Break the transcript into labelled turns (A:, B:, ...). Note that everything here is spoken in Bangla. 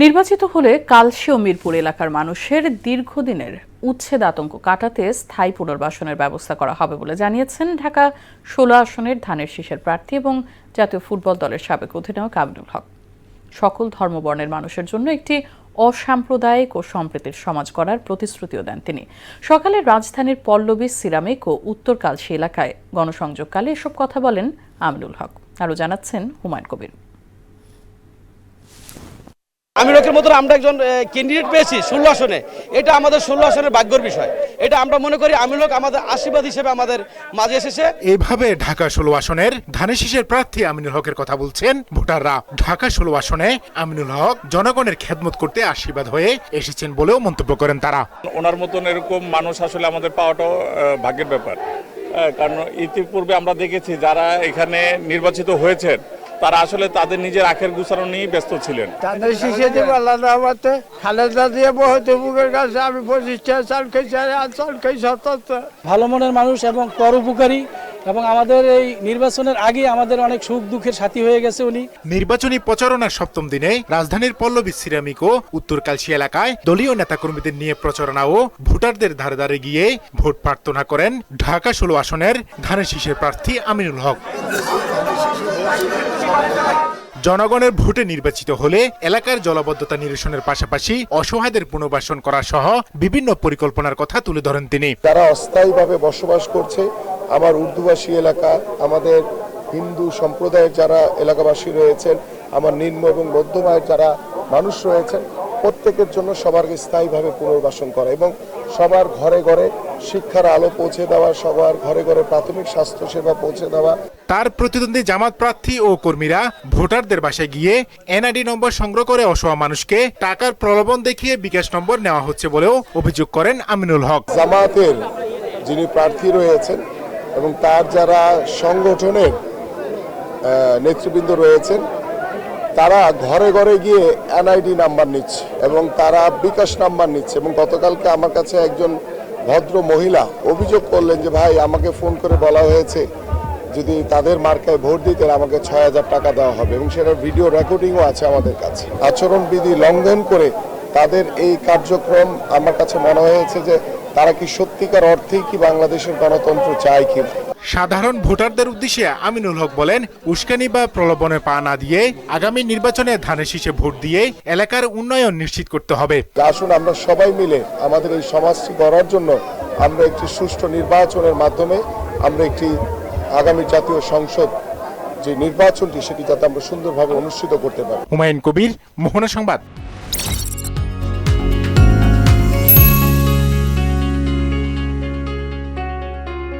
A: নির্বাচিত হলে কালশী ও মিরপুর এলাকার মানুষের দীর্ঘদিনের উচ্ছেদ আতঙ্ক কাটাতে স্থায়ী পুনর্বাসনের ব্যবস্থা করা হবে বলে জানিয়েছেন ঢাকা ১৬ আসনের ধানের শীষের প্রার্থী এবং জাতীয় ফুটবল দলের সাবেক অধিনায়ক আমিনুল হক। সকল ধর্মবর্ণের মানুষের জন্য একটি অসাম্প্রদায়িক ও সম্প্রীতির সমাজ গড়ার প্রতিশ্রুতিও দেন তিনি। সকালে রাজধানীর পল্লবী সিরামিক ও উত্তর কালশী এলাকায় গণসংযোগকালে এসব কথা বলেন আমিনুল হক। আরও জানাচ্ছেন হুমায়ুন কবির।
B: আমিনুলের মতো আমরা একজন ক্যান্ডিডেট পেয়েছি ১৬ আসনে। এটা আমাদের ১৬ আসনের ভাগ্যের বিষয়। এটা আমরা মনে করি আমিনুল আমাদের আশীর্বাদ হিসেবে আমাদের মাঝে এসেছে।
C: এইভাবে ঢাকা ১৬ আসনের ধানের শীষের প্রার্থী আমিনুল হকের কথা বলছেন ভোটাররা। ঢাকা ১৬ আসনে আমিনুল হক জনগণের খেদমত করতে আশীর্বাদ হয়ে এসেছেন বলেও মন্তব্য করেন তারা।
D: ওনার মতন এরকম মানুষ আসলে আমাদের পাওয়াটাও ভাগ্যের ব্যাপার, কারণ ইতিপূর্বে আমরা দেখেছি যারা এখানে নির্বাচিত হয়েছেন তারা আসলে তাদের নিজের আখের গুছানো নিয়ে ব্যস্ত ছিলেন।
E: তাদের শিশে দিব আল্লাহ রহমতে খালেদা দিয়ে বহুত বুকের কাছে আমি ২৫টা চাল খেয়েছি আর চাল খেয়ে ৭০টা।
F: ভালো মনের মানুষ এবং পরোপকারী এবং আমাদের এই নির্বাচনের আগে আমাদের অনেক সুখ দুঃখের সাথী হয়ে গেছে উনি।
C: নির্বাচনী প্রচারণার সপ্তম দিনে রাজধানীর পল্লবী সিরামিক ও উত্তর কালশী এলাকায় দলীয় নেতাকর্মীদের নিয়ে প্রচারণা ও ভোটারদের ধারে ধারে গিয়ে ভোট প্রার্থনা করেন ঢাকা ১৬ আসনের ধানের শীষের প্রার্থী আমিনুল হক। জনগণের ভোটে নির্বাচিত হলে এলাকার জলাবদ্ধতা নিরসনের পাশাপাশি অসহায়দের পুনর্বাসন করা সহ বিভিন্ন পরিকল্পনার কথা তুলে ধরেন তিনি।
G: যারা অস্থায়ীভাবে বসবাস করছে আমার উর্দুভাষী এলাকা, আমাদের হিন্দু সম্প্রদায়ের যারা এলাকাবাসী রয়েছেন, আমার নিম্ন এবং মধ্যম আয়ের যারা মানুষ রয়েছেন, প্রত্যেকের জন্য সবার স্থায়ীভাবে পুনর্বাসন করা এবং সবার ঘরে ঘরে শিক্ষার আলো পৌঁছে দেওয়া, সবার ঘরে ঘরে প্রাথমিক স্বাস্থ্য সেবা পৌঁছে দেওয়া।
C: তার প্রতিদ্বন্দ্বী জামাত প্রার্থী ও কর্মীরা ভোটারদের বাসায় গিয়ে এনআইডি নম্বর সংগ্রহ করে অসহায় মানুষকে টাকার প্রলোভন দেখিয়ে বিকাশ নম্বর নেওয়া হচ্ছে বলেও অভিযোগ করেন আমিনুল হক।
G: জামাতের যিনি প্রার্থী রয়েছেন এবং তার যারা সংগঠনের নেতৃবৃন্দ রয়েছেন তারা ঘরে ঘরে গিয়ে এনআইডি নাম্বার নিচ্ছে এবং তারা বিকাশ নাম্বার নিচ্ছে। এবং গতকালকে আমার কাছে একজন ভদ্র মহিলা অভিযোগ করলেন যে ভাই আমাকে ফোন করে বলা হয়েছে যদি তাদের মার্কায় ভোট দিতে আমাকে ৬,০০০ টাকা দেওয়া হবে এবং সেটার ভিডিও রেকর্ডিংও আছে আমাদের কাছে। আচরণবিধি লঙ্ঘন করে তাদের এই কার্যক্রম আমার কাছে মনে হয়েছে যে তারা কি সত্যিকার অর্থেই কি বাংলাদেশের গণতন্ত্র চায় কি।
C: সাধারণ ভোটারদের উদ্দেশ্যে আমিনুল হক বলেন, উস্কানি বা প্রলোভনে পা না দিয়ে আগামী নির্বাচনে ধানের শীষে ভোট দিয়ে এলাকার উন্নয়ন নিশ্চিত করতে হবে।
G: আসুন আমরা সবাই মিলে আমাদের এই সমাজটি গড়ার জন্য আমরা একটি সুষ্ঠু নির্বাচনের মাধ্যমে আমরা একটি আগামী জাতীয় সংসদ যে নির্বাচনটি সেটি যাতে আমরা সুন্দরভাবে অনুষ্ঠিত করতে পারি।
C: হুমায়ুন কবির, মোহনা সংবাদ।